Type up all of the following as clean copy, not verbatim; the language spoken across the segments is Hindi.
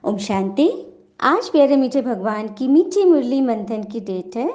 ओम शांति। आज प्यारे मीठे भगवान की मीठी मुरली मंथन की डेट है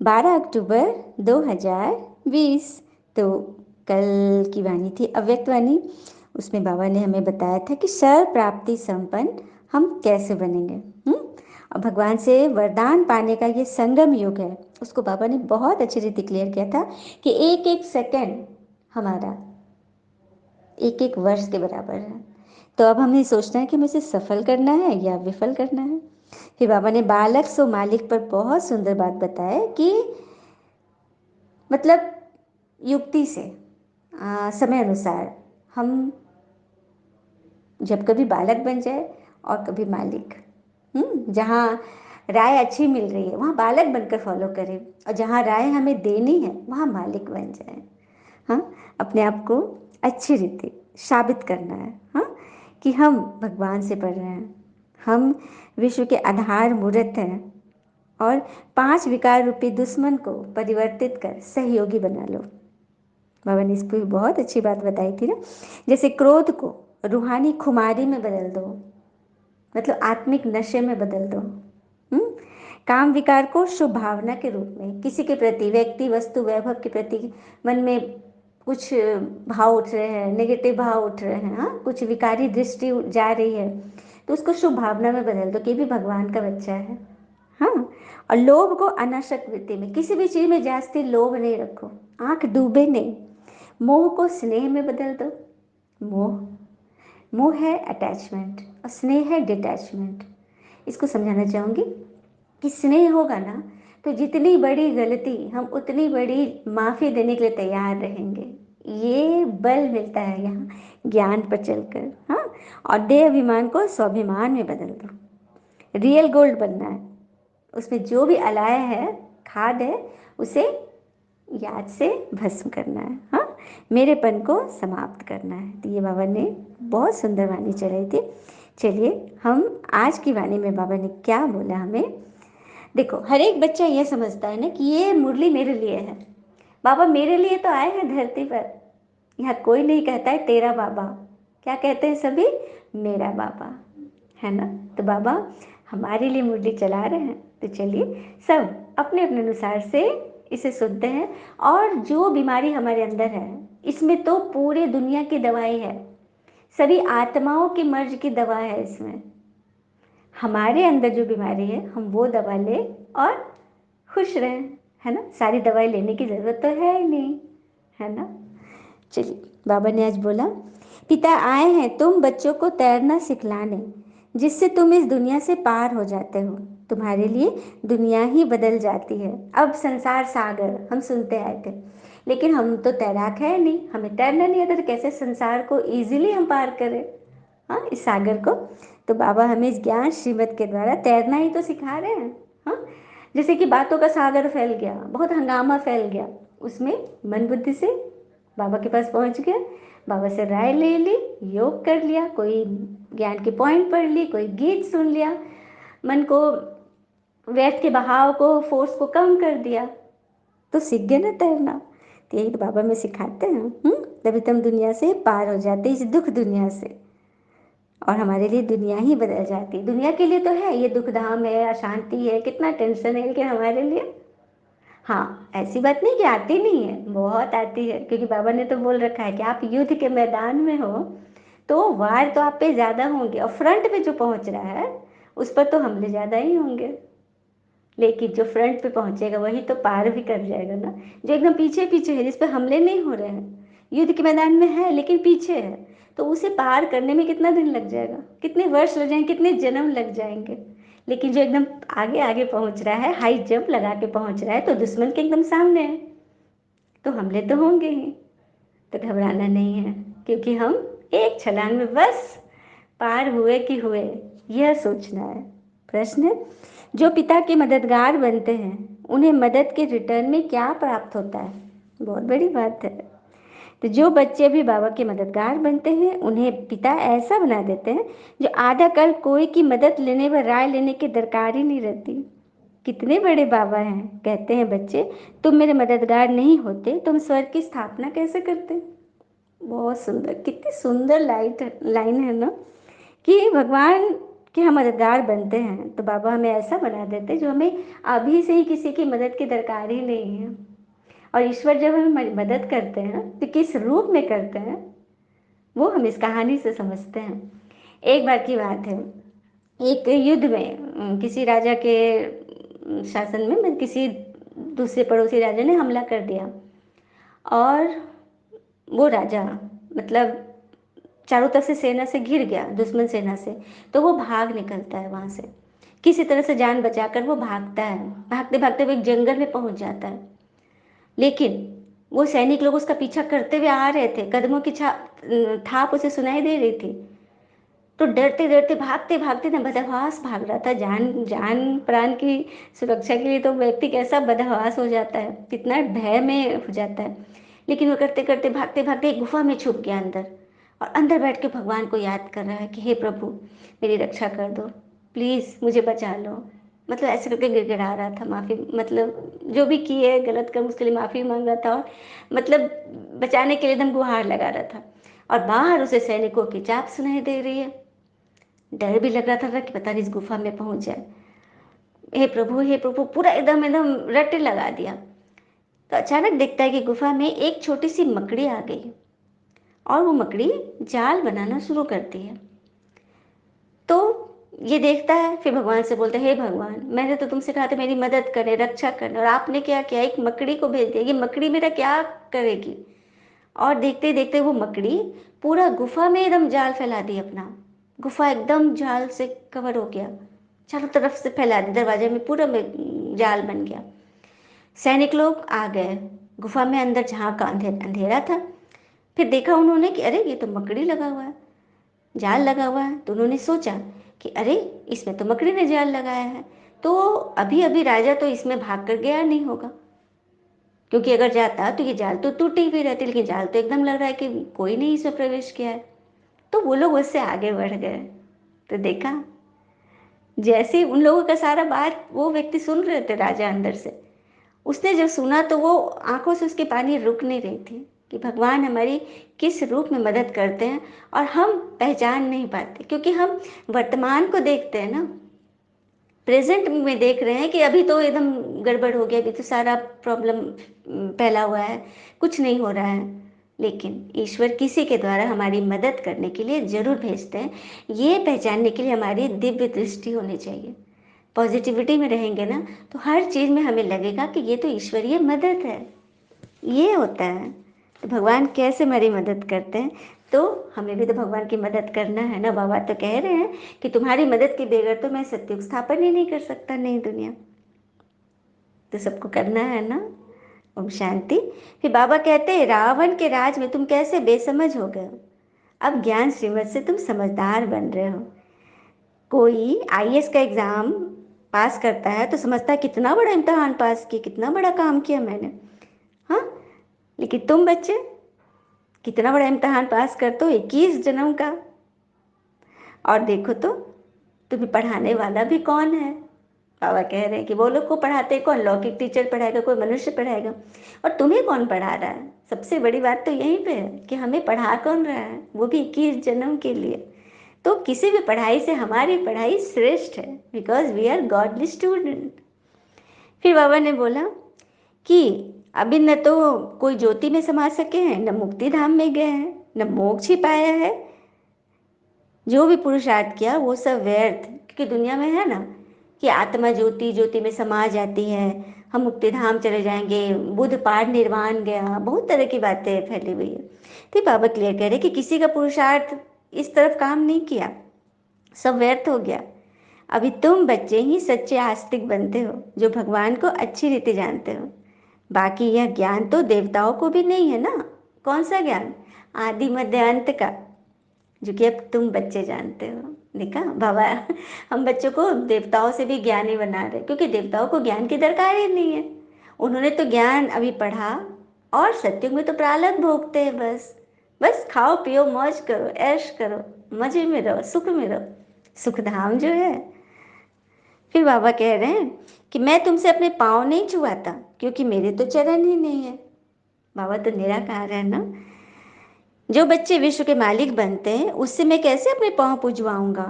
12 अक्टूबर 2020। तो कल की वाणी थी अव्यक्त वाणी। उसमें बाबा ने हमें बताया था कि सर्व प्राप्ति संपन्न हम कैसे बनेंगे। और भगवान से वरदान पाने का ये संगम युग है, उसको बाबा ने बहुत अच्छी रीति क्लियर किया था कि एक एक सेकंड हमारा एक एक वर्ष के बराबर है। तो अब हमें सोचना है कि हमें इसे सफल करना है या विफल करना है। फिर बाबा ने बालक सो मालिक पर बहुत सुंदर बात बताया कि मतलब युक्ति से समय अनुसार हम जब कभी बालक बन जाए और कभी मालिक। जहाँ राय अच्छी मिल रही है वहाँ बालक बनकर फॉलो करें, और जहाँ राय हमें देनी है वहाँ मालिक बन जाए। हाँ, अपने आप को अच्छी रीति साबित करना है। हाँ, कि हम भगवान से पढ़ रहे हैं, हम विश्व के आधार मूर्त हैं, और 5 विकार रूपी दुश्मन को परिवर्तित कर सहयोगी बना लो। बाबा ने इसको भी बहुत अच्छी बात बताई थी ना। जैसे क्रोध को रूहानी खुमारी में बदल दो, मतलब आत्मिक नशे में बदल दो। काम विकार को शुभ भावना के रूप में, किसी के प्रति, व्यक्ति वस्तु वैभव के प्रति मन में कुछ भाव उठ रहे हैं, नेगेटिव भाव उठ रहे हैं, हाँ, कुछ विकारी दृष्टि जा रही है, तो उसको शुभ भावना में बदल दो कि भी भगवान का बच्चा है। हाँ, और लोभ को अनाशक वृत्ति में, किसी भी चीज में जास्ती लोभ नहीं रखो, आंख डूबे नहीं। मोह को स्नेह में बदल दो। मोह मोह है अटैचमेंट और स्नेह है डिटैचमेंट। इसको समझाना चाहूंगी कि स्नेह होगा ना तो जितनी बड़ी गलती हम उतनी बड़ी माफ़ी देने के लिए तैयार रहेंगे। ये बल मिलता है यहाँ ज्ञान पर चलकर। हाँ, और देह अभिमान को स्वाभिमान में बदल दो। रियल गोल्ड बनना है, उसमें जो भी अलाय है, खाद है, उसे याद से भस्म करना है। हाँ, मेरेपन को समाप्त करना है। तो ये बाबा ने बहुत सुंदर वाणी चलाई थी। चलिए हम आज की वाणी में बाबा ने क्या बोला हमें। देखो, हर एक बच्चा ये समझता है ना कि ये मुरली मेरे लिए है, बाबा मेरे लिए तो आए हैं धरती पर। यहाँ कोई नहीं कहता है तेरा बाबा, क्या कहते हैं सभी, मेरा बाबा, है ना। तो बाबा हमारे लिए मुरली चला रहे हैं, तो चलिए सब अपने अपने अनुसार से इसे सुनते हैं। और जो बीमारी हमारे अंदर है, इसमें तो पूरे दुनिया की दवाई है, सभी आत्माओं की मर्ज की दवा है इसमें। हमारे अंदर जो बीमारी है हम वो दवा लें और खुश रहें, है ना। सारी दवाई लेने की ज़रूरत तो है ही नहीं, है ना। चलिए, बाबा ने आज बोला, पिता आए हैं तुम बच्चों को तैरना सिखलाने, जिससे तुम इस दुनिया से पार हो जाते हो। तुम्हारे लिए दुनिया ही बदल जाती है। अब संसार सागर हम सुनते आए थे, लेकिन हम तो तैराक है नहीं, हमें तैरना नहीं आता, तो कैसे संसार को इजीली हम पार करें, हाँ, इस सागर को। तो बाबा हमें इस ज्ञान श्रीमत के द्वारा तैरना ही तो सिखा रहे हैं। हाँ, जैसे कि बातों का सागर फैल गया, बहुत हंगामा फैल गया, उसमें मन बुद्धि से बाबा के पास पहुंच गया, बाबा से राय ले ली, योग कर लिया, कोई ज्ञान के पॉइंट पढ़ ली, कोई गीत सुन लिया, मन को, व्यर्थ के बहाव को, फोर्स को कम कर दिया, तो सीख गए ना तैरना। तो यही तो बाबा में सिखाते हैं। तभी तुम दुनिया से पार हो जाते, इस दुख दुनिया से, और हमारे लिए दुनिया ही बदल जाती है। दुनिया के लिए तो है ये दुख धाम है, अशांति है, कितना टेंशन है, लेकिन हमारे लिए, हाँ, ऐसी बात नहीं कि आती नहीं है, बहुत आती है, क्योंकि बाबा ने तो बोल रखा है कि आप युद्ध के मैदान में हो तो वार तो आप पे ज़्यादा होंगे, और फ्रंट पे जो पहुंच रहा है उस पर तो हमले ज़्यादा ही होंगे, लेकिन जो फ्रंट पे पहुंचेगा वही तो पार भी कर जाएगा ना। जो एकदम पीछे पीछे है, जिस पे हमले नहीं हो रहे हैं, युद्ध के मैदान में है लेकिन पीछे है, तो उसे पार करने में कितना दिन लग जाएगा, कितने वर्ष लग जाएंगे, कितने जन्म लग जाएंगे। लेकिन जो एकदम आगे आगे पहुंच रहा है, हाई जंप लगा के पहुंच रहा है, तो दुश्मन के एकदम सामने है, तो हमले तो होंगे ही। तो घबराना नहीं है, क्योंकि हम एक छलांग में बस पार हुए कि हुए, यह सोचना है। प्रश्न है, जो पिता के मददगार बनते हैं उन्हें मदद के रिटर्न में क्या प्राप्त होता है। बहुत बड़ी बात है। तो जो बच्चे भी बाबा के मददगार बनते हैं उन्हें पिता ऐसा बना देते हैं जो आधा कल कोई की मदद लेने व राय लेने की दरकार ही नहीं रहती। कितने बड़े बाबा हैं, कहते हैं बच्चे, तुम मेरे मददगार नहीं होते तो हम स्वर्ग की स्थापना कैसे करते। बहुत सुंदर, कितनी सुंदर लाइन है ना, कि भगवान कि हम मददगार बनते हैं तो बाबा हमें ऐसा बना देते हैं जो हमें अभी से ही किसी की मदद की दरकार ही नहीं है। और ईश्वर जब हमें मदद करते हैं तो किस रूप में करते हैं वो हम इस कहानी से समझते हैं। एक बार की बात है, एक युद्ध में किसी राजा के शासन में किसी दूसरे पड़ोसी राजा ने हमला कर दिया और वो राजा मतलब चारों तरफ से सेना से घिर गया, दुश्मन सेना से। तो वो भाग निकलता है वहाँ से, किसी तरह से जान बचाकर वो भागता है। भागते भागते वो एक जंगल में पहुँच जाता है, लेकिन वो सैनिक लोग उसका पीछा करते हुए आ रहे थे, कदमों की थाप उसे सुनाई दे रही थी। तो डरते डरते भागते भागते ना बदहवास भाग रहा था, जान जान प्राण की सुरक्षा के लिए तो व्यक्ति कैसा बदहवास हो जाता है, कितना भय में हो जाता है। लेकिन वो करते करते भागते भागते एक गुफा में छुप गया अंदर, और अंदर बैठ के भगवान को याद कर रहा है कि हे प्रभु मेरी रक्षा कर दो, प्लीज़ मुझे बचा लो। मतलब ऐसे करके गिड़गिड़ा रहा था, माफ़ी मतलब जो भी किए गलत कर्म उसके लिए माफ़ी मांग रहा था, और मतलब बचाने के लिए एकदम गुहार लगा रहा था। और बाहर उसे सैनिकों की चाप सुनाई दे रही है। डर भी लग रहा था कि पता नहीं इस गुफा में पहुंच जाए। हे प्रभु पूरा एकदम एकदम रट्टे लगा दिया। तो अचानक देखता है कि गुफा में एक छोटी सी मकड़ी आ गई, और वो मकड़ी जाल बनाना शुरू करती है। तो ये देखता है, फिर भगवान से बोलता है हे भगवान मैंने तो तुमसे कहा था मेरी मदद करने रक्षा करने, और आपने क्या किया, एक मकड़ी को भेज दिया, ये मकड़ी मेरा क्या करेगी। और देखते देखते वो मकड़ी पूरा गुफा में एकदम जाल फैला दी अपना। गुफा एकदम जाल से कवर हो गया, चारों तरफ से फैला दी, दरवाजे में पूरा में जाल बन गया। सैनिक लोग आ गए गुफा में अंदर, जहाँ का अंधेरा था। फिर देखा उन्होंने कि अरे ये तो मकड़ी लगा हुआ है, जाल लगा हुआ है। तो उन्होंने सोचा कि अरे इसमें तो मकड़ी ने जाल लगाया है, तो अभी अभी राजा तो इसमें भाग कर गया नहीं होगा, क्योंकि अगर जाता तो ये जाल तो टूटी हुई रहती, लेकिन जाल तो एकदम लग रहा है कि कोई नहीं इसमें प्रवेश किया है। तो वो लोग उससे आगे बढ़ गए। तो देखा, जैसे ही उन लोगों का सारा बात वो व्यक्ति सुन रहे थे राजा अंदर से, उसने जब सुना तो वो आंखों से उसकी पानी रुक नहीं रही थी कि भगवान हमारी किस रूप में मदद करते हैं और हम पहचान नहीं पाते, क्योंकि हम वर्तमान को देखते हैं ना, प्रेजेंट में देख रहे हैं कि अभी तो एकदम गड़बड़ हो गया, अभी तो सारा प्रॉब्लम फैला हुआ है, कुछ नहीं हो रहा है। लेकिन ईश्वर किसी के द्वारा हमारी मदद करने के लिए जरूर भेजते हैं, ये पहचानने के लिए हमारी दिव्य दृष्टि होनी चाहिए। पॉजिटिविटी में रहेंगे ना तो हर चीज़ में हमें लगेगा कि ये तो ईश्वरीय मदद है, ये होता है। तो भगवान कैसे हमारी मदद करते हैं, तो हमें भी तो भगवान की मदद करना है ना। बाबा तो कह रहे हैं कि तुम्हारी मदद के बगैर तो मैं सत्युग स्थापन ही नहीं कर सकता नई दुनिया, तो सबको करना है ना। ओम शांति। फिर बाबा कहते हैं रावण के राज में तुम कैसे बेसमझ हो गए हो, अब ज्ञान श्रीमत से तुम समझदार बन रहे हो। कोई आईएएस का एग्जाम पास करता है तो समझता है कितना बड़ा इम्तहान पास किया, कितना बड़ा काम किया मैंने, हाँ। लेकिन तुम बच्चे कितना बड़ा इम्तहान पास करते हो, 21 जन्म का। और देखो तो तुम्हें पढ़ाने वाला भी कौन है। बाबा कह रहे हैं कि वो लोग को पढ़ाते कौन, लौकिक टीचर पढ़ाएगा, कोई मनुष्य पढ़ाएगा, और तुम्हें कौन पढ़ा रहा है। सबसे बड़ी बात तो यहीं पे है कि हमें पढ़ा कौन रहा है, वो भी 21 जन्म के लिए। तो किसी भी पढ़ाई से हमारी पढ़ाई श्रेष्ठ है, because we are godly student. फिर बाबा ने बोला कि अभी न तो कोई ज्योति में समा सके हैं, न मुक्ति धाम में गए हैं, न मोक्ष ही पाया है। जो भी पुरुषार्थ किया वो सब व्यर्थ, क्योंकि दुनिया में है ना कि आत्मा ज्योति ज्योति में समा जाती है, हम मुक्ति धाम चले जाएंगे, बुद्ध पार निर्वाण गया, बहुत तरह की बातें फैली हुई है। तो बाबा क्लियर कह रहे कि किसी का पुरुषार्थ इस तरफ काम नहीं किया, सब व्यर्थ हो गया। अभी तुम बच्चे ही सच्चे आस्तिक बनते हो, जो भगवान को अच्छी रीति जानते हो। बाकी यह ज्ञान तो देवताओं को भी नहीं है ना। कौन सा ज्ञान, आदि मध्य अंत का, जो कि अब तुम बच्चे जानते हो। देखा बाबा, हम बच्चों को देवताओं से भी ज्ञानी बना रहे, क्योंकि देवताओं को ज्ञान की दरकार ही नहीं है। उन्होंने तो ज्ञान अभी पढ़ा, और सत्युग में तो प्रारब्ध भोगते हैं, बस बस खाओ पियो मौज करो ऐश करो, मजे में रहो, सुख में रहो, सुखधाम जो है। फिर बाबा कह रहे हैं कि मैं तुमसे अपने पाँव नहीं छुआता, क्योंकि मेरे तो चरण ही नहीं है। बाबा तो निराकार है ना। जो बच्चे विश्व के मालिक बनते हैं उससे मैं कैसे अपने पाँव पुजवाऊंगा,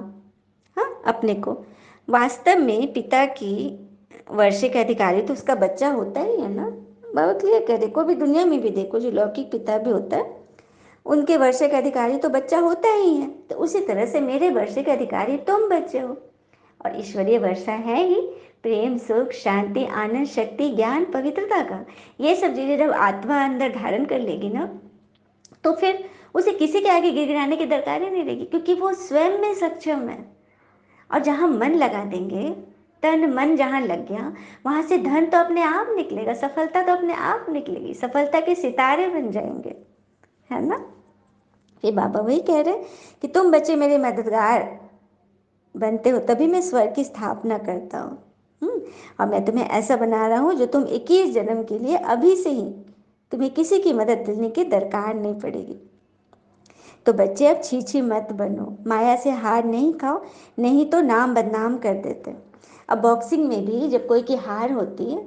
हाँ। अपने को। वास्तव में पिता की वार्षिक अधिकारी तो उसका बच्चा होता ही है ना। बहुत क्लियर कर, देखो भी दुनिया में भी देखो, जो लौकिक पिता भी होता है उनके वर्षिक अधिकारी तो बच्चा होता ही है। तो उसी तरह से मेरे वर्षिक अधिकारी तुम बच्चे हो। और ईश्वरीय वर्षा है ही प्रेम, सुख, शांति, आनंद, शक्ति, ज्ञान, पवित्रता का। ये सब चीजें जब आत्मा अंदर धारण कर लेगी ना, तो फिर उसे किसी के आगे गिड़गिड़ाने की दरकार ही नहीं रहेगी, क्योंकि वो स्वयं में सक्षम है। और जहाँ मन लगा देंगे, तन मन जहाँ लग गया, वहां से धन तो अपने आप निकलेगा, सफलता तो अपने आप निकलेगी, सफलता के सितारे बन जाएंगे, है ना। ये बाबा वही कह रहे हैं कि तुम बच्चे मेरे मददगार बनते हो, तभी मैं स्वर्ग की स्थापना करता हूँ। और मैं तुम्हें ऐसा बना रहा हूँ जो तुम 21 जन्म के लिए अभी से ही तुम्हें किसी की मदद लेने की दरकार नहीं पड़ेगी। तो बच्चे अब छी छी मत बनो, माया से हार नहीं खाओ, नहीं तो नाम बदनाम कर देते। अब बॉक्सिंग में भी जब कोई की हार होती है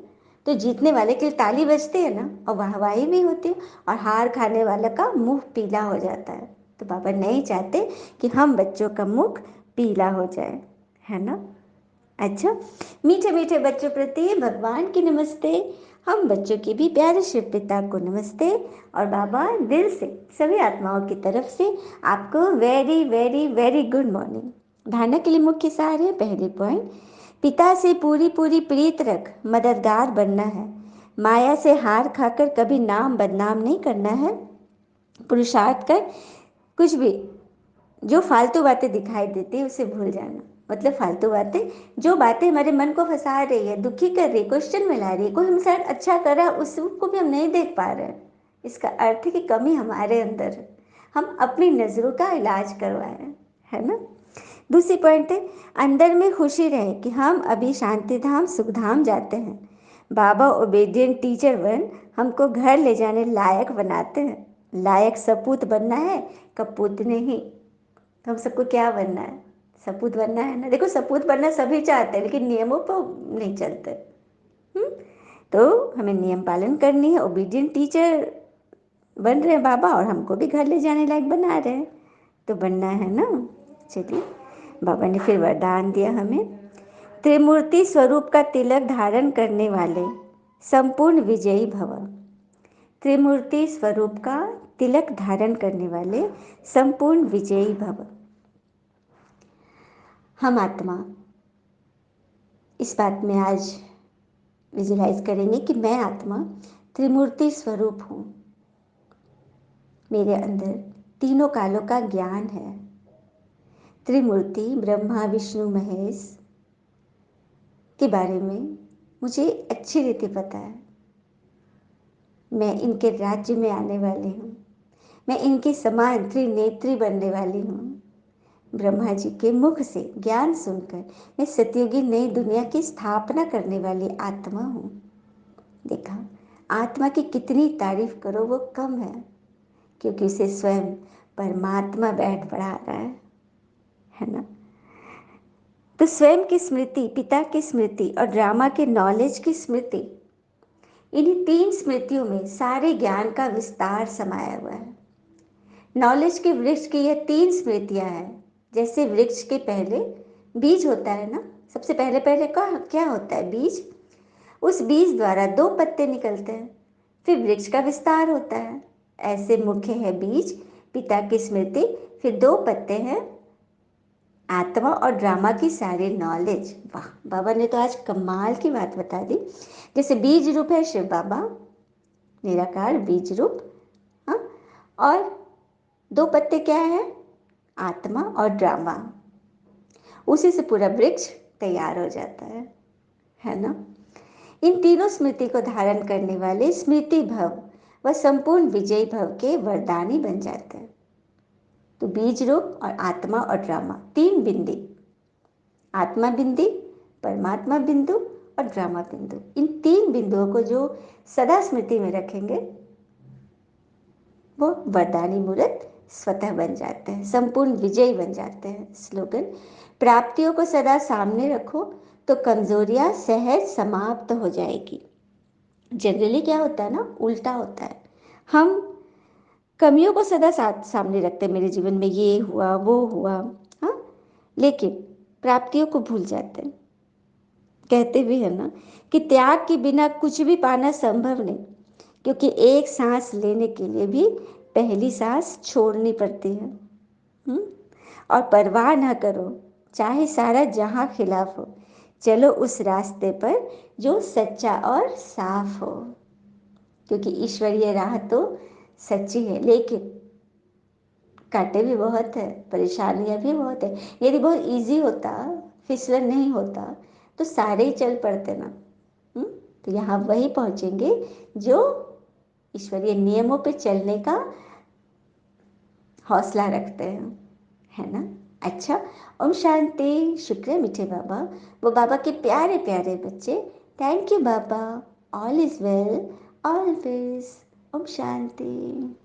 तो जीतने वाले के लिए ताली बजती है ना, और वाहवाही भी होती है, और हार खाने वाला का मुंह पीला हो जाता है। तो बाबा नहीं चाहते कि हम बच्चों का मुख पीला हो जाए, है ना। अच्छा, मीठे मीठे बच्चों प्रति भगवान की नमस्ते। हम बच्चों के भी प्यारे शिव पिता को नमस्ते। और बाबा दिल से सभी आत्माओं की तरफ से आपको very very very good morning. धारणा के लिए मुख्य सार है, पहली पॉइंट, पिता से पूरी पूरी प्रीत रख, मददगार बनना है, माया से हार खाकर कभी नाम बदनाम नहीं करना है, पुरुषार्थ कर कुछ भी जो फालतू बातें दिखाई देती है उसे भूल जाना। मतलब फालतू बातें, जो बातें हमारे मन को फंसा रही है, दुखी कर रही है, क्वेश्चन में ला रही है, कोई हम शायद अच्छा कर रहा है उसको भी हम नहीं देख पा रहे हैं, इसका अर्थ है कि कमी हमारे अंदर है, हम अपनी नज़रों का इलाज करवाएं, है ना। दूसरी पॉइंट है, अंदर में खुशी रहे कि हम अभी शांति धाम सुख धाम जाते हैं। बाबा ओबेडियंट टीचर बन हमको घर ले जाने लायक बनाते हैं। लायक सपूत बनना है, कपूत नहीं। तो हम सबको क्या बनना है, सपूत बनना है ना। देखो सपूत बनना सभी चाहते हैं, लेकिन नियमों पर नहीं चलते। हम्म? तो हमें नियम पालन करनी है। ओबीडियंट टीचर बन रहे हैं बाबा, और हमको भी घर ले जाने लायक बना रहे हैं, तो बनना है ना। चलिए, बाबा ने फिर वरदान दिया हमें, त्रिमूर्ति स्वरूप का तिलक धारण करने वाले संपूर्ण विजयी भव। त्रिमूर्ति स्वरूप का तिलक धारण करने वाले संपूर्ण विजयी भव। हम आत्मा इस बात में आज विजुलाइज करेंगे कि मैं आत्मा त्रिमूर्ति स्वरूप हूँ। मेरे अंदर तीनों कालों का ज्ञान है। त्रिमूर्ति ब्रह्मा विष्णु महेश के बारे में मुझे अच्छी रीति पता है। मैं इनके राज्य में आने वाली हूँ, मैं इनके समान त्रिनेत्री बनने वाली हूँ। ब्रह्मा जी के मुख से ज्ञान सुनकर मैं सतयुगी नई दुनिया की स्थापना करने वाली आत्मा हूँ। देखा, आत्मा की कितनी तारीफ करो वो कम है, क्योंकि उसे स्वयं परमात्मा बैठ बढ़ा रहा है ना। तो स्वयं की स्मृति, पिता की स्मृति और ड्रामा के नॉलेज की स्मृति, इन्हीं तीन स्मृतियों में सारे ज्ञान का विस्तार समाया हुआ है। नॉलेज के वृक्ष की यह तीन स्मृतियां हैं। जैसे वृक्ष के पहले बीज होता है ना, सबसे पहले पहले का क्या होता है, बीज। उस बीज द्वारा दो पत्ते निकलते हैं, फिर वृक्ष का विस्तार होता है। ऐसे मुख्य है बीज, पिता की स्मृति, फिर दो पत्ते हैं आत्मा और ड्रामा की सारी नॉलेज। वाह, बाबा ने तो आज कमाल की बात बता दी। जैसे बीज रूप है शिव बाबा, निराकार बीज रूप, हाँ, और दो पत्ते क्या है, आत्मा और ड्रामा। उसी से पूरा वृक्ष तैयार हो जाता है ना। इन तीनों स्मृति को धारण करने वाले स्मृति भव व संपूर्ण विजयी भव के वरदानी बन जाते हैं। तो बीज रूप और आत्मा और ड्रामा, तीन बिंदी, आत्मा बिंदी, परमात्मा बिंदु और ड्रामा बिंदु, इन तीन बिंदुओं को जो सदा स्मृति में रखेंगे वो वरदानी मूर्त स्वतः बन जाते हैं, संपूर्ण विजयी बन जाते हैं। स्लोगन, प्राप्तियों को सदा सामने रखो तो कमजोरियां सहज समाप्त हो जाएगी। जनरली क्या होता है ना, उल्टा होता है। हम कमियों को सदा सामने रखते हैं, मेरे जीवन में ये हुआ वो हुआ, हाँ, लेकिन प्राप्तियों को भूल जाते हैं। कहते भी है ना कि त्याग के बिना कुछ भी पाना संभव नहीं, क्योंकि एक सांस लेने के लिए भी पहली सांस छोड़नी पड़ती है। हम्म? और परवाह ना करो, चाहे सारा जहां खिलाफ हो, चलो उस रास्ते पर जो सच्चा और साफ हो। क्योंकि ईश्वरीय राह तो सच्ची है, लेकिन कांटे भी बहुत है, परेशानियां भी बहुत है। यदि बहुत इजी होता, फिसलन नहीं होता, तो सारे ही चल पड़ते ना। हम्म? तो यहाँ वही पहुंचेंगे जो ईश्वरीय नियमों पे चलने का हौसला रखते हैं, है ना। अच्छा, ओम शांति। शुक्र है मीठे बाबा, वो बाबा के प्यारे प्यारे बच्चे। Thank you Baba. All is well always. ओम शांति।